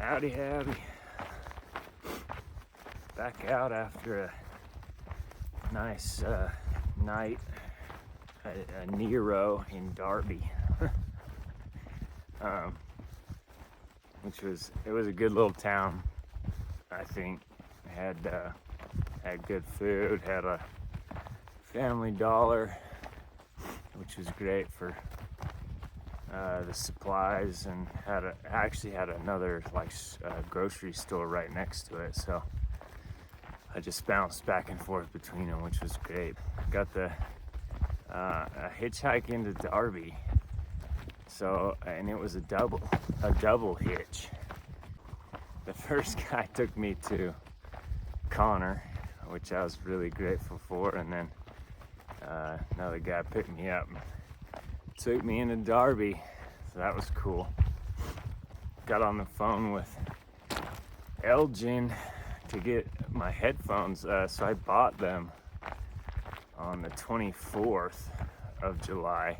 Howdy, howdy. Back out after a nice night at Nero in Darby. It was a good little town, I think. Had good food, had a Family Dollar, which was great for the supplies, and actually had another grocery store right next to it, so I just bounced back and forth between them, which was great. Got a hitchhike into Darby, and it was a double hitch. The first guy took me to Connor, which I was really grateful for, and then another guy picked me up and took me into Darby, so that was cool. Got on the phone with Elgin to get my headphones, so I bought them on the 24th of July,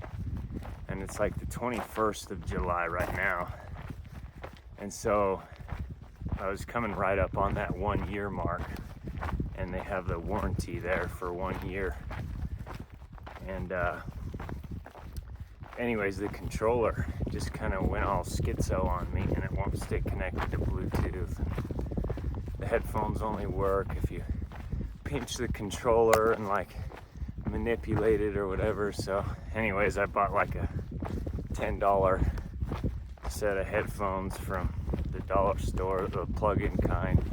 and it's like the 21st of July right now, and so I was coming right up on that 1 year mark, and they have the warranty there for 1 year. And anyways, the controller just kind of went all schizo on me, and it won't stay connected to Bluetooth. The headphones only work if you pinch the controller and manipulate it or whatever. So anyways, I bought like a $10 set of headphones from the dollar store, the plug-in kind,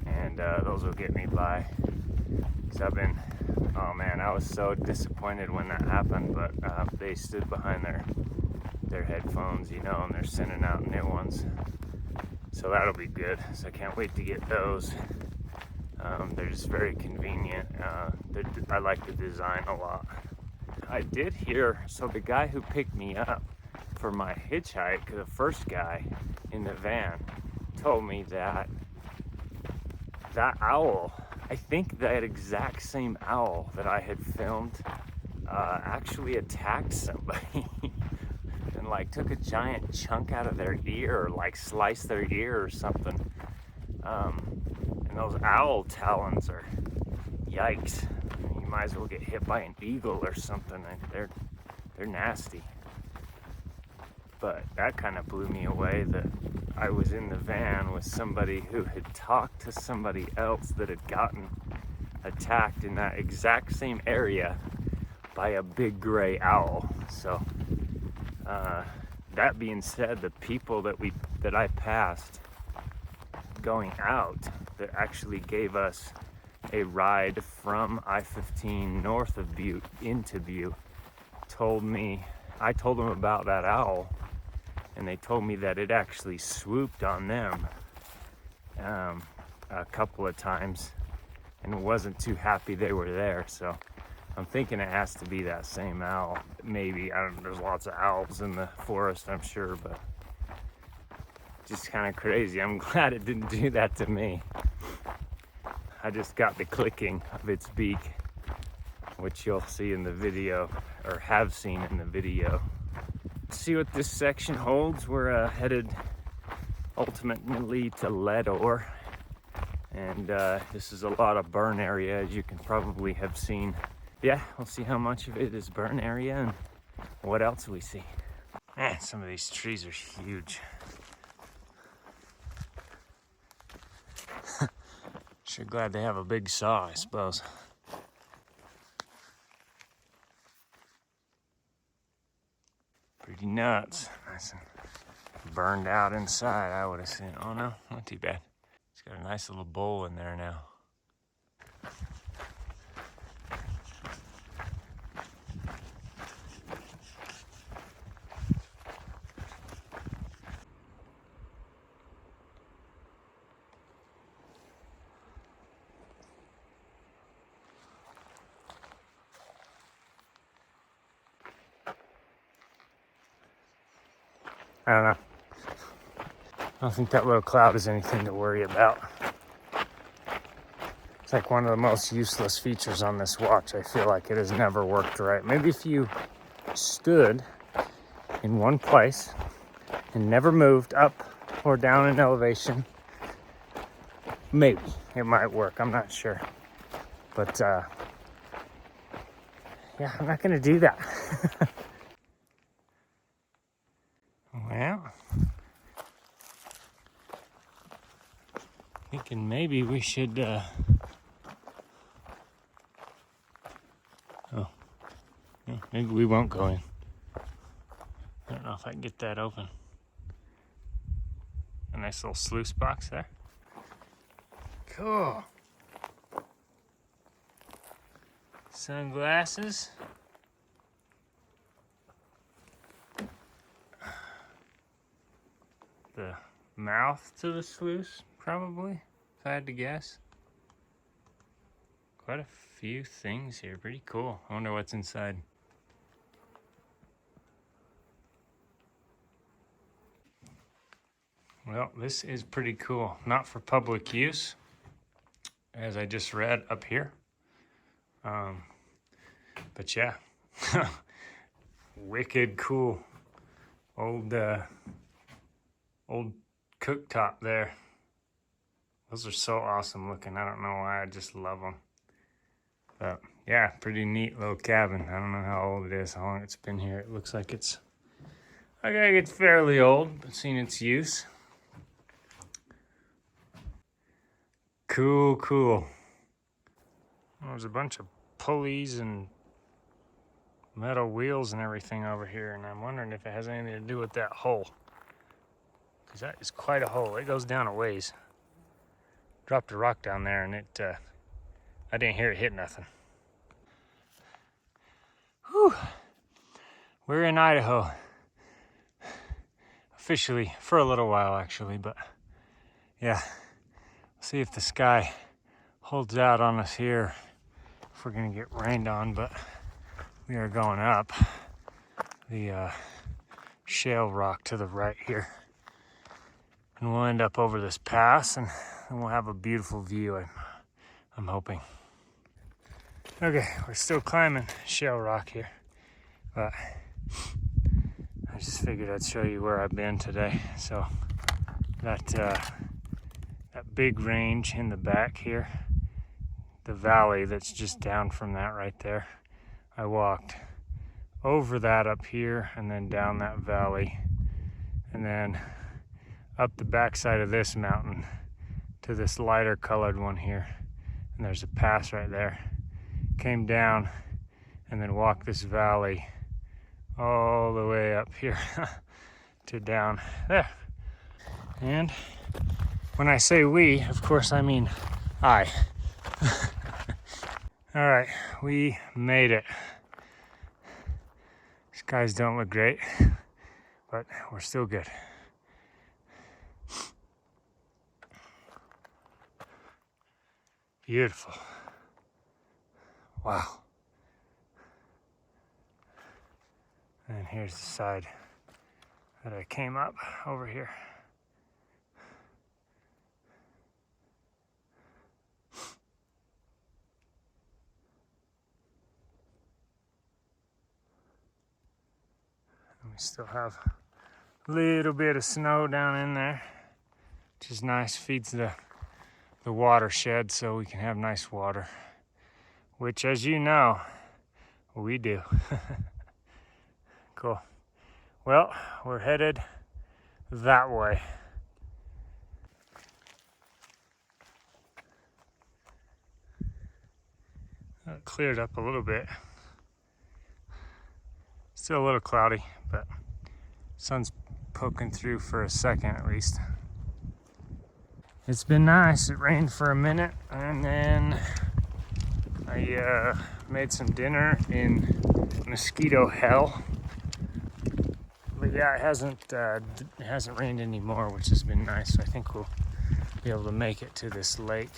and those will get me by. So I was so disappointed when that happened, but they stood behind their headphones, and they're sending out new ones, so that'll be good. So I can't wait to get those. They're just very convenient. I like the design a lot. I did hear, so the guy who picked me up for my hitchhike, the first guy in the van, told me that owl, I think that exact same owl that I had filmed actually attacked somebody and took a giant chunk out of their ear, or sliced their ear or something. And those owl talons are, yikes. You might as well get hit by an eagle or something. They're nasty. But that kind of blew me away, that I was in the van with somebody who had talked to somebody else that had gotten attacked in that exact same area by a big gray owl. So that being said, the people that I passed going out that actually gave us a ride from I-15 north of Butte into Butte I told them about that owl, and they told me that it actually swooped on them a couple of times and wasn't too happy they were there. So I'm thinking it has to be that same owl. Maybe, I don't know, there's lots of owls in the forest, I'm sure, but just kind of crazy. I'm glad it didn't do that to me. I just got the clicking of its beak, which you'll see in the video, or have seen in the video. Let's see what this section holds. We're headed ultimately to lead ore, and this is a lot of burn area, as you can probably have seen. Yeah, we'll see how much of it is burn area and what else we see. Man, some of these trees are huge. Sure glad they have a big saw, I suppose. Pretty nuts. Nice and burned out inside, I would have seen. Oh no, not too bad. It's got a nice little bowl in there now. I don't know. I don't think that little cloud is anything to worry about. It's like one of the most useless features on this watch. I feel like it has never worked right. Maybe if you stood in one place and never moved up or down in elevation. Maybe it might work, I'm not sure. But yeah, I'm not gonna do that. Well, thinking maybe we should oh, yeah, maybe we won't go in. I don't know if I can get that open. A nice little sluice box there. Cool. Sunglasses. The mouth to the sluice, probably, if I had to guess. Quite a few things here, pretty cool. I wonder what's inside. Well, this is pretty cool. Not for public use, as I just read up here. But yeah, wicked cool. Old cooktop there. Those are so awesome looking. I don't know why, I just love them. But yeah, pretty neat little cabin. I don't know how old it is, how long it's been here. It looks like it's fairly old, but seen its use. Cool, cool. There's a bunch of pulleys and metal wheels and everything over here, and I'm wondering if it has anything to do with that hole. Because that is quite a hole. It goes down a ways. Dropped a rock down there and I didn't hear it hit nothing. Whew. We're in Idaho. Officially, for a little while actually, but yeah. See if the sky holds out on us here, if we're gonna get rained on, but we are going up the shale rock to the right here. And we'll end up over this pass and we'll have a beautiful view, I'm hoping. Okay, we're still climbing shale rock here, but I just figured I'd show you where I've been today. So that big range in the back here, the valley that's just down from that right there, I walked over that up here and then down that valley and then up the backside of this mountain to this lighter colored one here, and there's a pass right there. Came down and then walked this valley all the way up here to down there. And when I say we, of course I mean I. All right, we made it. Skies don't look great, but we're still good. Beautiful. Wow. And here's the side that I came up over here. And we still have a little bit of snow down in there, which is nice. Feeds the watershed so we can have nice water, which, as you know, we do. Cool. Well, we're headed that way. It cleared up a little bit. Still a little cloudy, but sun's poking through for a second at least. It's been nice. It rained for a minute, and then I made some dinner in mosquito hell. But yeah, it hasn't rained anymore, which has been nice. So I think we'll be able to make it to this lake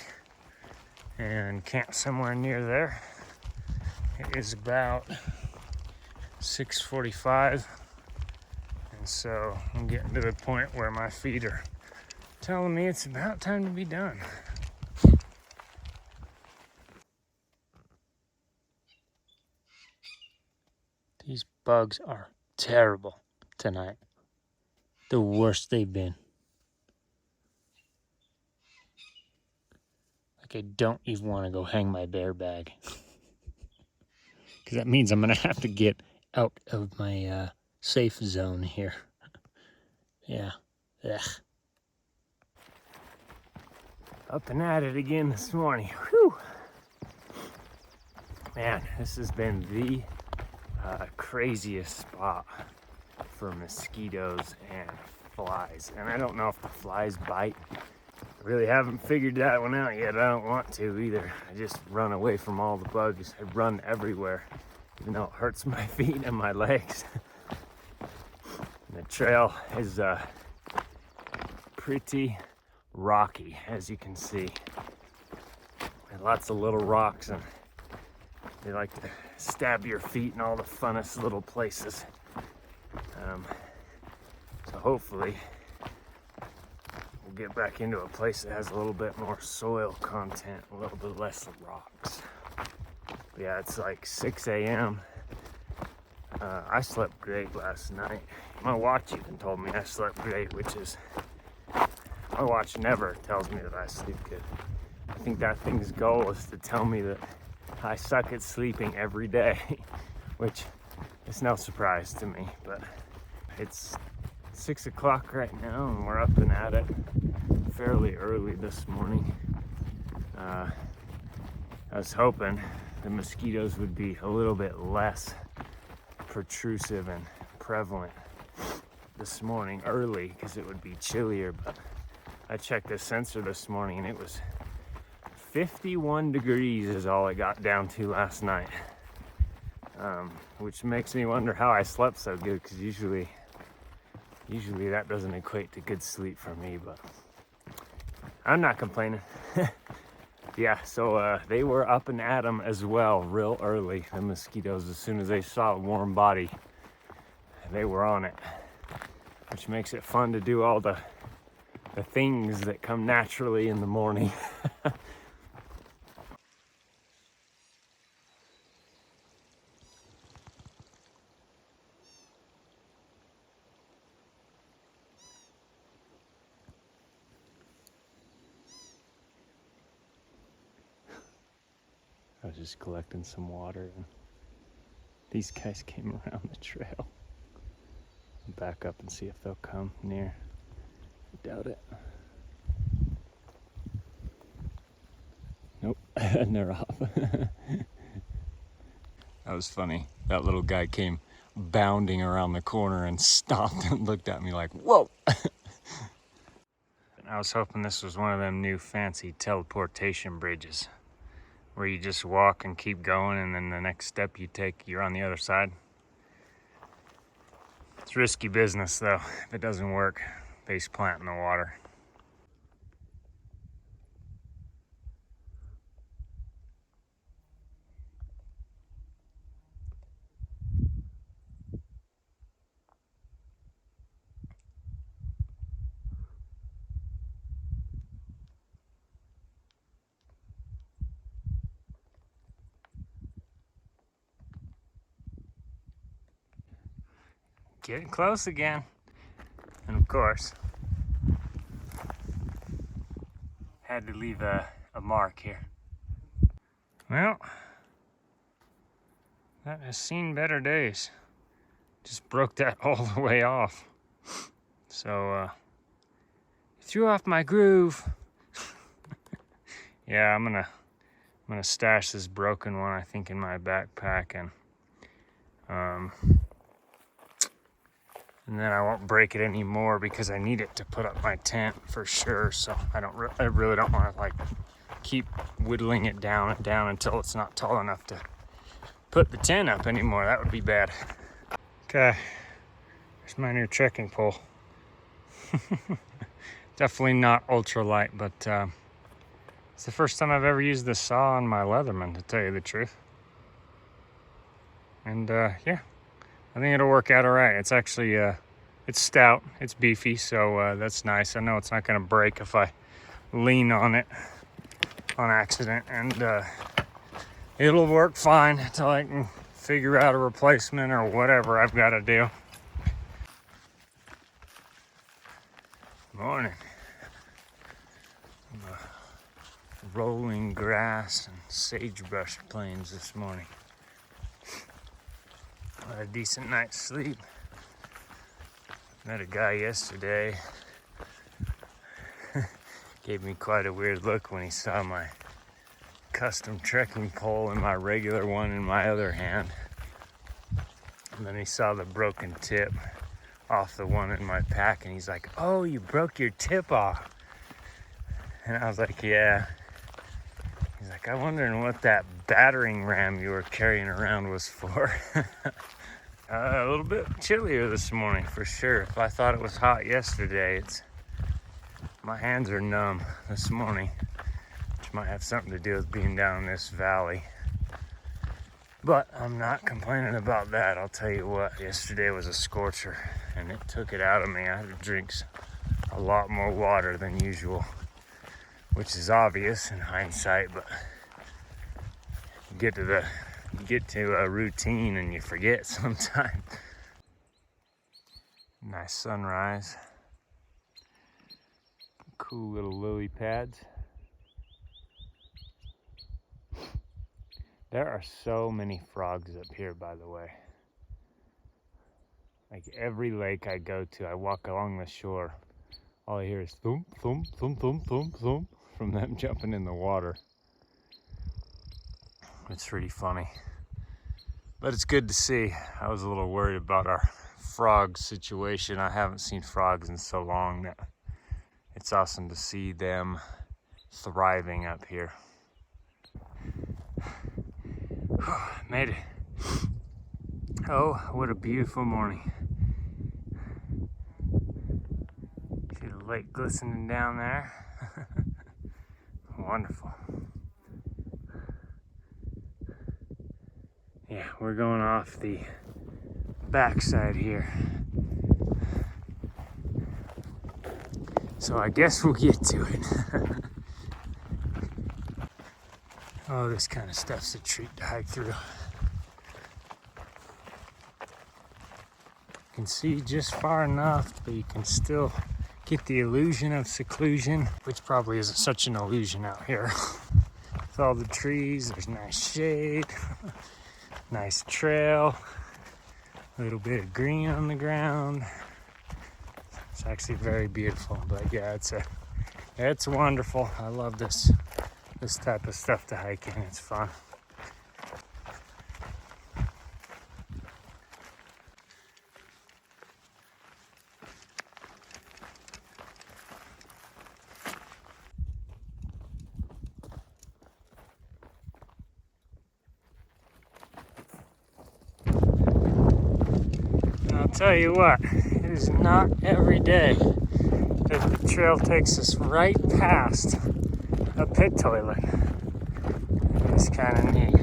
and camp somewhere near there. It is about 6:45, and so I'm getting to the point where my feet are telling me it's about time to be done. These bugs are terrible tonight. The worst they've been. I don't even want to go hang my bear bag. Because that means I'm going to have to get out of my safe zone here. Yeah. Ugh. Up and at it again this morning. Whew. Man, this has been the craziest spot for mosquitoes and flies. And I don't know if the flies bite. I really haven't figured that one out yet. I don't want to either. I just run away from all the bugs. I run everywhere, even though it hurts my feet and my legs. And the trail is pretty rocky, as you can see. And lots of little rocks, and they like to stab your feet in all the funnest little places. So hopefully we'll get back into a place that has a little bit more soil content, a little bit less rocks. But yeah, it's like 6 a.m. I slept great last night. My watch even told me I slept great, which is, my watch never tells me that I sleep good. I think that thing's goal is to tell me that I suck at sleeping every day, which is no surprise to me, but it's 6 o'clock right now and we're up and at it fairly early this morning. I was hoping the mosquitoes would be a little bit less protrusive and prevalent this morning early because it would be chillier, but I checked the sensor this morning and it was 51 degrees is all it got down to last night, which makes me wonder how I slept so good, because usually that doesn't equate to good sleep for me, but I'm not complaining. Yeah, so they were up and at 'em as well real early, the mosquitoes. As soon as they saw a warm body, they were on it, which makes it fun to do all the things that come naturally in the morning. I was just collecting some water and these guys came around the trail. I'll back up and see if they'll come near. I doubt it. Nope, and they're off. That was funny. That little guy came bounding around the corner and stopped and looked at me like, whoa. I was hoping this was one of them new fancy teleportation bridges where you just walk and keep going, and then the next step you take, you're on the other side. It's risky business though. If it doesn't work, face plant in the water. Getting close again. And of course, had to leave a mark here. Well, that has seen better days. Just broke that all the way off. So, threw off my groove. Yeah, I'm gonna stash this broken one, I think, in my backpack, and then I won't break it anymore because I need it to put up my tent for sure. So I really don't want to like keep whittling it down and down until it's not tall enough to put the tent up anymore. That would be bad. Okay, there's my new trekking pole. Definitely not ultralight, but it's the first time I've ever used the saw on my Leatherman, to tell you the truth. And yeah, I think it'll work out all right. It's actually, it's stout, it's beefy, so that's nice. I know it's not gonna break if I lean on it on accident, and it'll work fine until I can figure out a replacement or whatever I've gotta do. Morning. rolling grass and sagebrush plains this morning. I had a decent night's sleep. Met a guy yesterday. Gave me quite a weird look when he saw my custom trekking pole and my regular one in my other hand. And then he saw the broken tip off the one in my pack, and he's like, "Oh, you broke your tip off." And I was like, "Yeah." He's like, "I'm wondering what that battering ram you were carrying around was for." A little bit chillier this morning for sure. If I thought it was hot yesterday, my hands are numb this morning, which might have something to do with being down in this valley. But I'm not complaining about that. I'll tell you what, yesterday was a scorcher and it took it out of me. I had to drink a lot more water than usual, which is obvious in hindsight, but you get to a routine and you forget sometimes. Nice sunrise. Cool little lily pads. There are so many frogs up here, by the way. Like every lake I go to, I walk along the shore, all I hear is thump, thump, thump, thump, thump, thump from them jumping in the water. It's pretty funny. But it's good to see. I was a little worried about our frog situation. I haven't seen frogs in so long that it's awesome to see them thriving up here. Made it. Oh, what a beautiful morning. See the lake glistening down there. Wonderful. Yeah, we're going off the backside here. So I guess we'll get to it. Oh, this kind of stuff's a treat to hike through. You can see just far enough, but you can still get the illusion of seclusion, which probably isn't such an illusion out here. With all the trees, there's nice shade, nice trail, a little bit of green on the ground. It's actually very beautiful, but yeah, it's wonderful. I love this type of stuff to hike in. It's fun. And I'll tell you what, it is not every day that the trail takes us right past a pit toilet. It's kind of neat.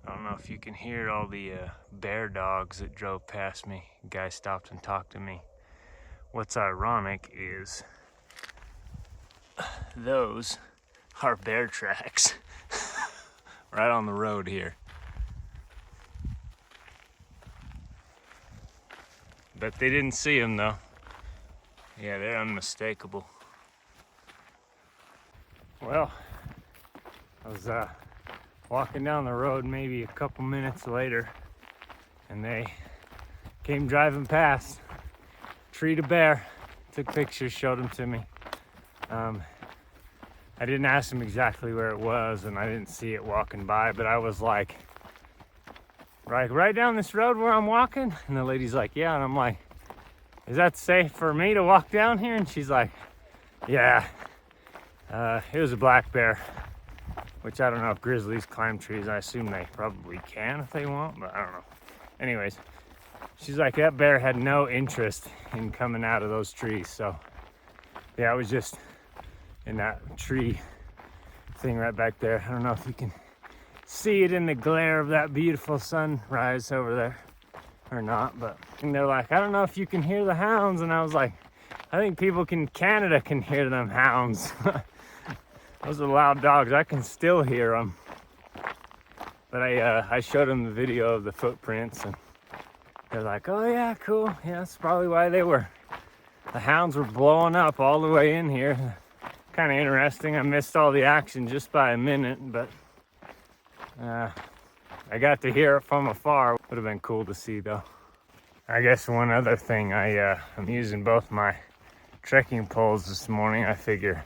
I don't know if you can hear all the bear dogs that drove past me. The guy stopped and talked to me. What's ironic is those are bear tracks right on the road here. Bet they didn't see him though. Yeah, they're unmistakable. Well, I was walking down the road maybe a couple minutes later, and they came driving past. Treed a bear, took pictures, showed them to me. I didn't ask them exactly where it was, and I didn't see it walking by, but I was like, right down this road where I'm walking? And the lady's like, yeah, and I'm like, is that safe for me to walk down here? And she's like, yeah, it was a black bear, which I don't know if grizzlies climb trees. I assume they probably can if they want, but I don't know. Anyways, she's like, that bear had no interest in coming out of those trees. So yeah, I was just in that tree thing right back there. I don't know if you can see it in the glare of that beautiful sunrise over there or not, but and they're like, I don't know if you can hear the hounds. And I was like, I think people in Canada can hear them hounds. Those are loud dogs. I can still hear them. But I showed them the video of the footprints, and they're like, oh yeah, cool. Yeah, that's probably why they were The hounds were blowing up all the way in here. Kind of interesting. I missed all the action just by a minute, but I got to hear it from afar. Would have been cool to see though. I guess one other thing, I'm using both my trekking poles this morning. I figure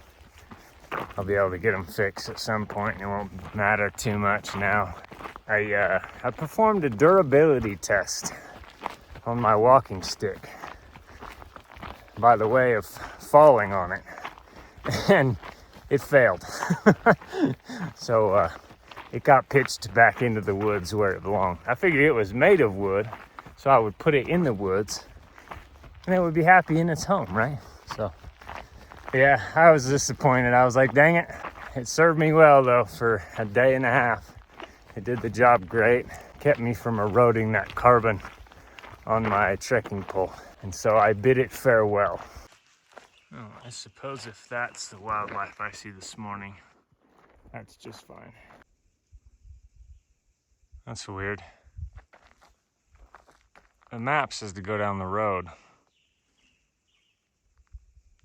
I'll be able to get them fixed at some point. It won't matter too much now. I performed a durability test on my walking stick by the way of falling on it, and it failed. So it got pitched back into the woods where it belonged. I figured it was made of wood, so I would put it in the woods and it would be happy in its home, right? So yeah, I was disappointed. I was like, dang it. It served me well though for a day and a half. It did the job great. Kept me from eroding that carbon on my trekking pole. And so I bid it farewell. Oh, I suppose if that's the wildlife I see this morning, that's just fine. That's weird. The map says to go down the road,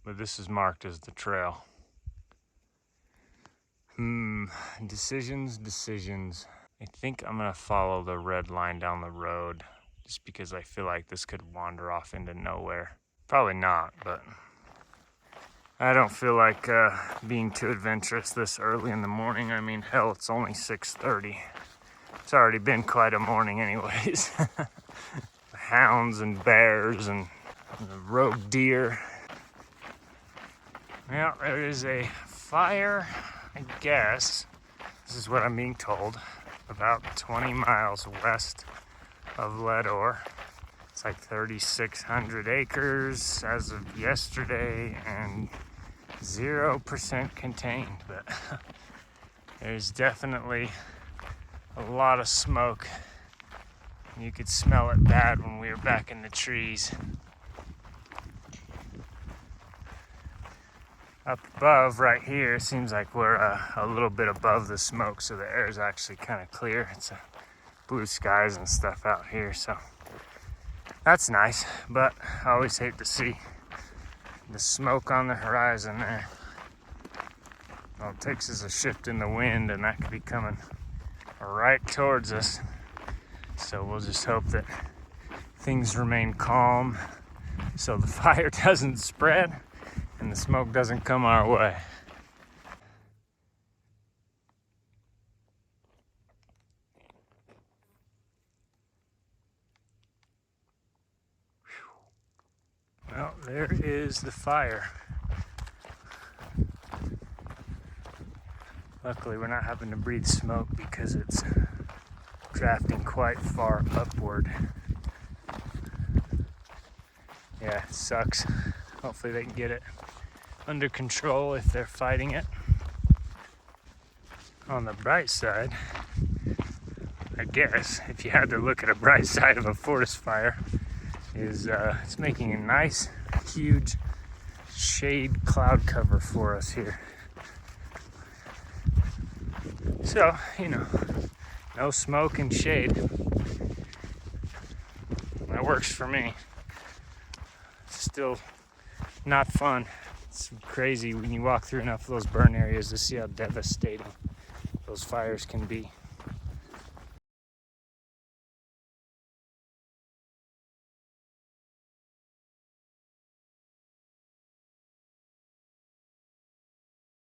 but this is marked as the trail. Decisions. I think I'm gonna follow the red line down the road just because I feel like this could wander off into nowhere. Probably not, but I don't feel like being too adventurous this early in the morning. I mean, hell, it's only 6:30. It's already been quite a morning anyways. Hounds and bears and rogue deer. Well, there is a fire, I guess. This is what I'm being told. About 20 miles west of Ledor. It's like 3,600 acres as of yesterday and 0% contained. But there's definitely a lot of smoke. You could smell it bad when we were back in the trees. Up above right here, seems like we're a little bit above the smoke, so the air is actually kind of clear. It's blue skies and stuff out here, so that's nice, but I always hate to see the smoke on the horizon there. All it takes is a shift in the wind and that could be coming right towards us. So we'll just hope that things remain calm so the fire doesn't spread and the smoke doesn't come our way. Well, there is the fire. Luckily, we're not having to breathe smoke because it's drafting quite far upward. Yeah, it sucks. Hopefully they can get it under control if they're fighting it. On the bright side, I guess, if you had to look at a bright side of a forest fire, is it's making a nice, huge shade cloud cover for us here. So, you know, no smoke and shade. That works for me. It's still not fun. It's crazy when you walk through enough of those burn areas to see how devastating those fires can be.